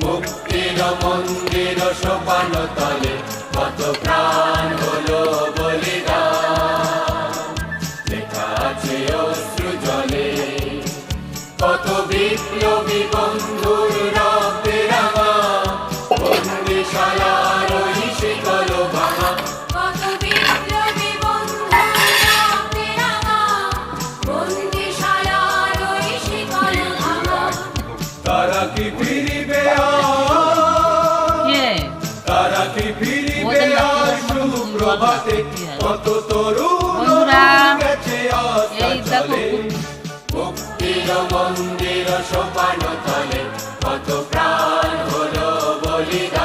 মুক্তির মন্দির সোপান তলে কত প্রাণ হলো বলিদান, লেখা আছে অশ্রু জলে কত বিপ্লবী বন্ধুর রক্তে রাঙা, বন্দিশালার ওই শিকল ভাঙা, কত বিপ্লবী বন্ধুর রক্তে রাঙা, বন্দিশালার ওই শিকল ভাঙা। তারা কি ফিরিবে তারা কি ফিরিবে সুপ্রভাতে, কত তরুণ গেছে আস্তাচলে, মুক্তির মন্দির সোপান তলে কত প্রাণ হলো বলিদান।